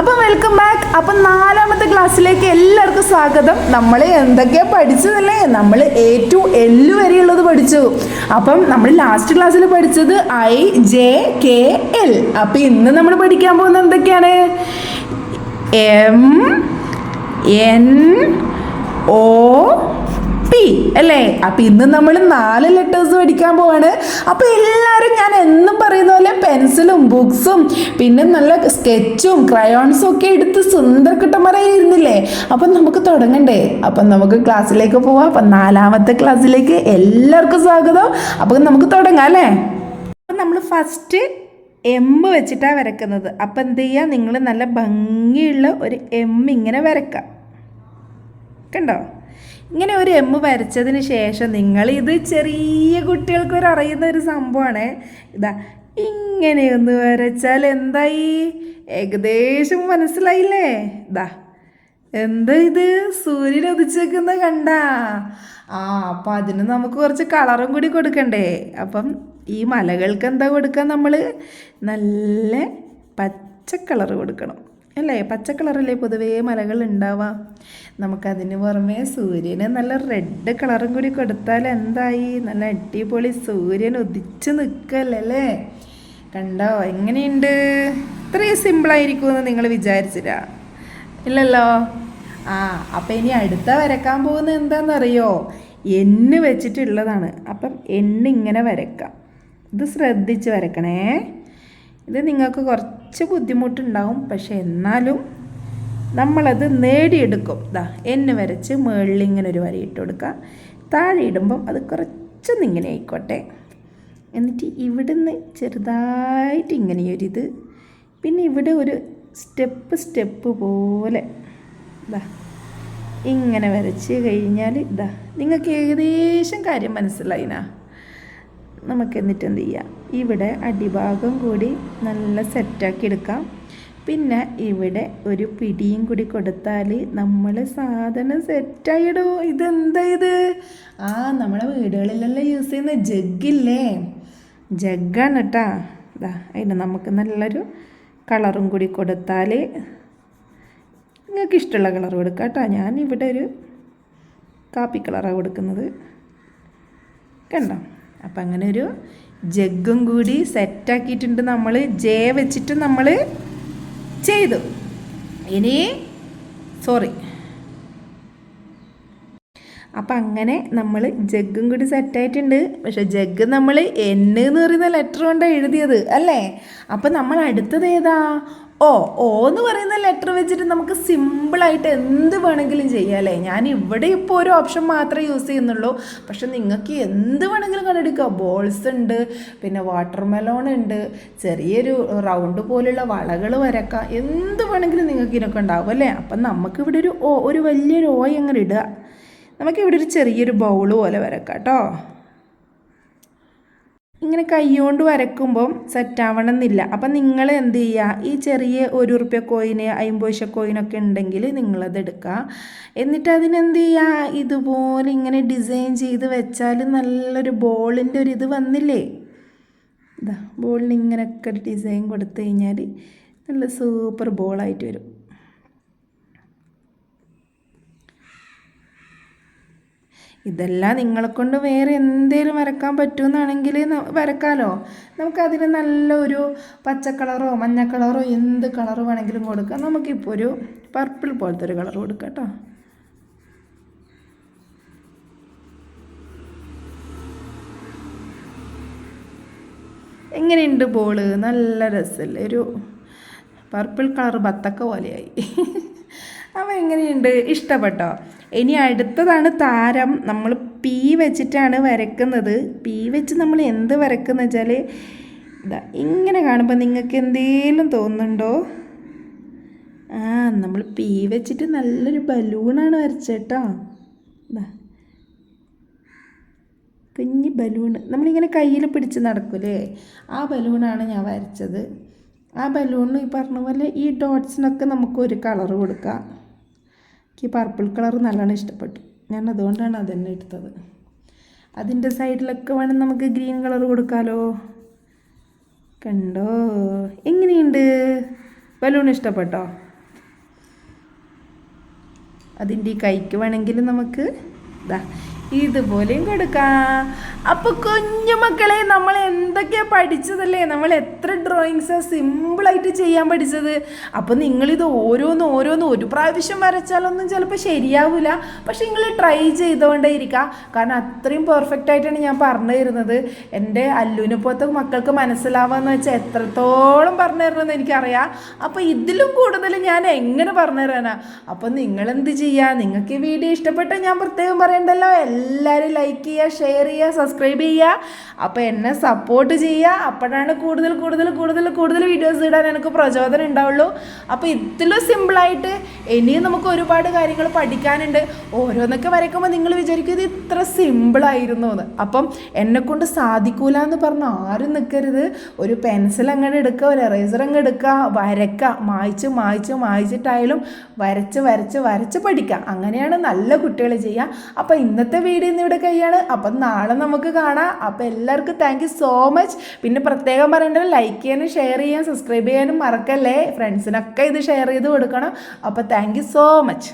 അപ്പം welcome back. അപ്പം 4ാമത്തെ ക്ലാസ്സിലേക്ക് എല്ലാവർക്കും സ്വാഗതം. നമ്മൾ എന്തൊക്കെയാണ് പഠിച്ചതല്ലേ? നമ്മൾ A to L വരെയുള്ളത് പഠിച്ചു. അപ്പം നമ്മൾ ലാസ്റ്റ് ക്ലാസ്സിൽ പഠിച്ചത് IJKL. അപ്പം ഇന്ന് നമ്മൾ പഠിക്കാൻ പോകുന്നത് എന്തൊക്കെയാണ്? MNOP അല്ലേ? അപ്പം ഇന്ന് നമ്മൾ 4 ലെറ്റേഴ്സ് പഠിക്കാൻ പോവാണ്. അപ്പം എല്ലാവരും ഞാൻ എന്നും പറയുന്ന പോലെ പെൻസിലും ബുക്സും പിന്നെ നല്ല സ്കെച്ചും ക്രയോൺസും ഒക്കെ എടുത്ത് സുന്ദരക്കുട്ടന്മാരായി ഇരുന്നില്ലേ? അപ്പം നമുക്ക് തുടങ്ങണ്ടേ? അപ്പം നമുക്ക് ക്ലാസ്സിലേക്ക് പോവാം. അപ്പം 4ാമത്തെ ക്ലാസ്സിലേക്ക് എല്ലാവർക്കും സ്വാഗതം. അപ്പം നമുക്ക് തുടങ്ങാം അല്ലേ? അപ്പം നമ്മൾ ഫസ്റ്റ് M വെച്ചിട്ടാണ് വരക്കുന്നത്. അപ്പം എന്ത് ചെയ്യുക? നിങ്ങൾ നല്ല ഭംഗിയുള്ള ഒരു M ഇങ്ങനെ വരക്കാം. കണ്ടോ? ഇങ്ങനെ ഒരു M വരച്ചതിന് ശേഷം നിങ്ങൾ ഇത് ചെറിയ കുട്ടികൾക്ക് അറിയുന്ന ഒരു സംഭവമാണ്. ഇതാ ഇങ്ങനെയൊന്ന് വരച്ചാൽ എന്തായി? ഏകദേശം മനസ്സിലായില്ലേ? ഇതാ എന്താ ഇത്? സൂര്യൻ ഉദിച്ചേക്കുന്ന കണ്ടാ? അപ്പം അതിന് നമുക്ക് കുറച്ച് കളറും കൂടി കൊടുക്കണ്ടേ? അപ്പം ഈ മലകൾക്ക് എന്താ കൊടുക്കുക? നമ്മൾ നല്ല പച്ച കളർ കൊടുക്കണം അല്ലേ? പച്ച കളറല്ലേ പൊതുവേ മലകൾ ഉണ്ടാവുക. നമുക്കതിന് പുറമെ സൂര്യന് നല്ല റെഡ് കളറും കൂടി കൊടുത്താൽ എന്തായി? നല്ല അടിപൊളി സൂര്യൻ ഉദിച്ച് നിൽക്കല്ലേ? കണ്ടോ എങ്ങനെയുണ്ട്? ഇത്രയും സിമ്പിളായിരിക്കുമെന്ന് നിങ്ങൾ വിചാരിച്ചില്ല? ഇല്ലല്ലോ. അപ്പം ഇനി അടുത്ത വരക്കാൻ പോകുന്നത് എന്താണെന്നറിയോ? എണ്ണ് വെച്ചിട്ടുള്ളതാണ്. അപ്പം എണ്ണ് ഇങ്ങനെ വരക്കാം. ഇത് ശ്രദ്ധിച്ച് വരക്കണേ. ഇത് നിങ്ങൾക്ക് കുറച്ച് ബുദ്ധിമുട്ടുണ്ടാവും, പക്ഷെ എന്നാലും നമ്മളത് നേടിയെടുക്കും. ഇതാ എണ്ണ് വരച്ച് മുകളിൽ ഇങ്ങനെ ഒരു വര ഇട്ട് കൊടുക്കുക. താഴെ ഇടുമ്പം അത് കുറച്ചൊന്ന് ഇങ്ങനെ ആയിക്കോട്ടെ. എന്നിട്ട് ഇവിടുന്ന് ചെറുതായിട്ട് ഇങ്ങനെയൊരിത്, പിന്നെ ഇവിടെ ഒരു സ്റ്റെപ്പ് പോലെ ഇതാ ഇങ്ങനെ വരച്ച് കഴിഞ്ഞാൽ ഇതാ നിങ്ങൾക്ക് ഏകദേശം കാര്യം മനസ്സിലായിനാ? നമുക്ക് എന്നിട്ട് എന്ത് ചെയ്യാം? ഇവിടെ അടിഭാഗം കൂടി നല്ല സെറ്റാക്കി എടുക്കാം. പിന്നെ ഇവിടെ ഒരു പിടിയും കൂടി കൊടുത്താൽ നമ്മൾ സാധനം സെറ്റായിടോ. ഇതെന്താ ഇത്? നമ്മുടെ വീടുകളിലെല്ലാം യൂസ് ചെയ്യുന്ന ജഗ്ഗില്ലേ? ജഗ്ഗാണ് കേട്ടാ. ഇതാ അതിന് നമുക്ക് നല്ലൊരു കളറും കൂടി കൊടുത്താൽ നിങ്ങൾക്ക് ഇഷ്ടമുള്ള കളർ കൊടുക്കാം കേട്ടോ. ഞാനിവിടെ ഒരു കാപ്പി കളറാണ് കൊടുക്കുന്നത്. കണ്ടോ? അപ്പം അങ്ങനെ ഒരു ജഗ്ഗും കൂടി സെറ്റാക്കിയിട്ടുണ്ട്. നമ്മൾ ജെ വെച്ചിട്ട് നമ്മൾ ചെയ്തു. ഇനി അപ്പം അങ്ങനെ നമ്മൾ ജഗ്ഗും കൂടി സെറ്റായിട്ടുണ്ട്. പക്ഷെ ജഗ്ഗ് നമ്മൾ N എന്ന് പറയുന്ന ലെറ്റർ കൊണ്ടാണ് എഴുതിയത് അല്ലേ? അപ്പം നമ്മൾ അടുത്തത് ഏതാ? ഓ എന്ന് പറയുന്ന ലെറ്റർ വെച്ചിട്ട് നമുക്ക് സിമ്പിളായിട്ട് എന്ത് വേണമെങ്കിലും ചെയ്യാം അല്ലേ? ഞാൻ ഇവിടെ ഇപ്പോൾ ഒരു ഓപ്ഷൻ മാത്രമേ യൂസ് ചെയ്യുന്നുള്ളൂ. പക്ഷെ നിങ്ങൾക്ക് എന്ത് വേണമെങ്കിലും കണ്ടെടുക്കുക. ബോൾസ് ഉണ്ട്, പിന്നെ വാട്ടർ മെലോൺ ഉണ്ട്, ചെറിയൊരു റൗണ്ട് പോലുള്ള വളകൾ വരക്കാം. എന്ത് വേണമെങ്കിലും നിങ്ങൾക്ക് ഇതിനൊക്കെ ഉണ്ടാവും അല്ലേ? അപ്പം നമുക്കിവിടെ ഒരു വലിയൊരു ഓ അങ്ങനെ ഇടുക. നമുക്കിവിടെ ഒരു ചെറിയൊരു ബൗള് പോലെ വരക്കാം കേട്ടോ. ഇങ്ങനെ കൈ കൊണ്ട് വരക്കുമ്പം സെറ്റാവണം എന്നില്ല. അപ്പം നിങ്ങൾ എന്ത് ചെയ്യുക? ഈ ചെറിയ ₹1 കോയിന് 50 പൈസ കോയിനൊക്കെ ഉണ്ടെങ്കിൽ നിങ്ങളത് എടുക്കുക. എന്നിട്ട് അതിനെന്ത് ചെയ്യുക? ഇതുപോലെ ഇങ്ങനെ ഡിസൈൻ ചെയ്ത് വെച്ചാൽ നല്ലൊരു ബോളിൻ്റെ ഒരു ഇത് വന്നില്ലേ? ഇതാ ബോളിന് ഇങ്ങനെയൊക്കെ ഒരു ഡിസൈൻ കൊടുത്തു കഴിഞ്ഞാൽ നല്ല സൂപ്പർ ബോളായിട്ട് വരും. ഇതെല്ലാം നിങ്ങളെക്കൊണ്ട് വേറെ എന്തെങ്കിലും വരക്കാൻ പറ്റുമെന്നാണെങ്കിൽ വരക്കാമല്ലോ. നമുക്കതിന് നല്ലൊരു പച്ച കളറോ മഞ്ഞ കളറോ എന്ത് കളർ വേണമെങ്കിലും കൊടുക്കാം. നമുക്കിപ്പോൾ ഒരു പർപ്പിൾ പോലത്തെ ഒരു കളർ കൊടുക്കാം കേട്ടോ. എങ്ങനെയുണ്ട് ബോള്? നല്ല രസമല്ലേ? ഒരു പർപ്പിൾ കളർ ബത്തക്ക പോലെയായി. അപ്പോൾ എങ്ങനെയുണ്ട്? ഇഷ്ടപ്പെട്ടോ? ഇനി അടുത്തതാണ് താരം. നമ്മൾ P വെച്ചിട്ടാണ് വരക്കുന്നത്. P വെച്ച് നമ്മൾ എന്ത് വരക്കുന്നത് വെച്ചാൽ ഇതാ ഇങ്ങനെ കാണുമ്പോൾ നിങ്ങൾക്ക് എന്തേലും തോന്നുന്നുണ്ടോ? നമ്മൾ P വെച്ചിട്ട് നല്ലൊരു ബലൂണാണ് വരച്ചേട്ടോ. ഇതാ കുഞ്ഞി ബലൂണ് നമ്മളിങ്ങനെ കയ്യിൽ പിടിച്ച് നടക്കൂലേ? ആ ബലൂണാണ് ഞാൻ വരച്ചത്. ആ ബലൂണിന് ഈ പറഞ്ഞ പോലെ ഈ ഡോട്ട്സിനൊക്കെ നമുക്ക് ഒരു കളർ കൊടുക്കാം. എനിക്ക് പർപ്പിൾ കളർ നല്ലോണം ഇഷ്ടപ്പെട്ടു. ഞാൻ അതുകൊണ്ടാണ് അതന്നെ എടുത്തത്. അതിൻ്റെ സൈഡിലൊക്കെ വേണം നമുക്ക് ഗ്രീൻ കളർ കൊടുക്കാമല്ലോ. കണ്ടോ എങ്ങനെയുണ്ട്? ബലൂൺ ഇഷ്ടപ്പെട്ടോ? അതിൻ്റെ ഈ കൈക്ക് വേണമെങ്കിൽ നമുക്ക് ഇതാ ഇതുപോലെയും കൊടുക്കാം. അപ്പോൾ കുഞ്ഞു മക്കളെ, നമ്മൾ എന്തൊക്കെയാണ് പഠിച്ചതല്ലേ, നമ്മൾ എത്ര ഡ്രോയിങ്സാണ് സിമ്പിളായിട്ട് ചെയ്യാൻ പഠിച്ചത്. അപ്പോൾ നിങ്ങളിത് ഓരോന്ന് ഒരു പ്രാവശ്യം വരച്ചാലൊന്നും ചിലപ്പോൾ ശരിയാവില്ല, പക്ഷെ നിങ്ങൾ ട്രൈ ചെയ്തുകൊണ്ടേ ഇരിക്കുക. കാരണം അത്രയും പെർഫെക്റ്റ് ആയിട്ടാണ് ഞാൻ പറഞ്ഞു തരുന്നത്. എൻ്റെ അല്ലുവിനെ പോലത്തെ മക്കൾക്ക് മനസ്സിലാവാന്ന് വെച്ചാൽ എത്രത്തോളം പറഞ്ഞു തരണമെന്ന് എനിക്കറിയാം. അപ്പോൾ ഇതിലും കൂടുതൽ ഞാൻ എങ്ങനെ പറഞ്ഞു തരാനാ. അപ്പോൾ നിങ്ങളെന്ത് ചെയ്യുക, നിങ്ങൾക്ക് ഈ വീഡിയോ ഇഷ്ടപ്പെട്ടാൽ ഞാൻ പ്രത്യേകം പറയണ്ടല്ലോ, എല്ലാവരും ലൈക്ക് ചെയ്യുക, ഷെയർ ചെയ്യുക, സബ്സ്ക്രൈബ് ചെയ്യുക. അപ്പോൾ എന്നെ സപ്പോർട്ട് ചെയ്യുക. അപ്പോഴാണ് കൂടുതൽ വീഡിയോസ് ഇടാൻ എനിക്ക് പ്രചോദനം ഉണ്ടാവുള്ളൂ. അപ്പോൾ ഇതിലും സിമ്പിളായിട്ട് ഇനിയും നമുക്ക് ഒരുപാട് കാര്യങ്ങൾ പഠിക്കാനുണ്ട്. ഓരോന്നൊക്കെ വരയ്ക്കുമ്പോൾ നിങ്ങൾ വിചാരിക്കും ഇത് ഇത്ര സിമ്പിളായിരുന്നു എന്ന്. അപ്പം എന്നെക്കൊണ്ട് സാധിക്കൂല എന്ന് പറഞ്ഞ് ആരും നിൽക്കരുത്. ഒരു പെൻസിൽ അങ്ങോട്ട് എടുക്കുക, ഒരു എറേസർ അങ്ങ് എടുക്കുക, വരയ്ക്കുക, മായ്ച്ചിട്ടായാലും വരച്ച് പഠിക്കുക. അങ്ങനെയാണ് നല്ല കുട്ടികൾ ചെയ്യുക. അപ്പോൾ ഇന്നത്തെ വീഡിയോ ഇന്നിവിടെ കഴിയാണ്. അപ്പം നാളെ നമുക്ക് കാണാം. അപ്പോൾ എല്ലാവർക്കും താങ്ക് യു സോ മച്ച്. പിന്നെ പ്രത്യേകം പറയേണ്ടത് ലൈക്ക് ചെയ്യാനും ഷെയർ ചെയ്യാനും സബ്സ്ക്രൈബ് ചെയ്യാനും മറക്കല്ലേ. ഫ്രണ്ട്സിനൊക്കെ ഇത് ഷെയർ ചെയ്ത് കൊടുക്കണം. അപ്പോൾ താങ്ക് യു സോ മച്ച്.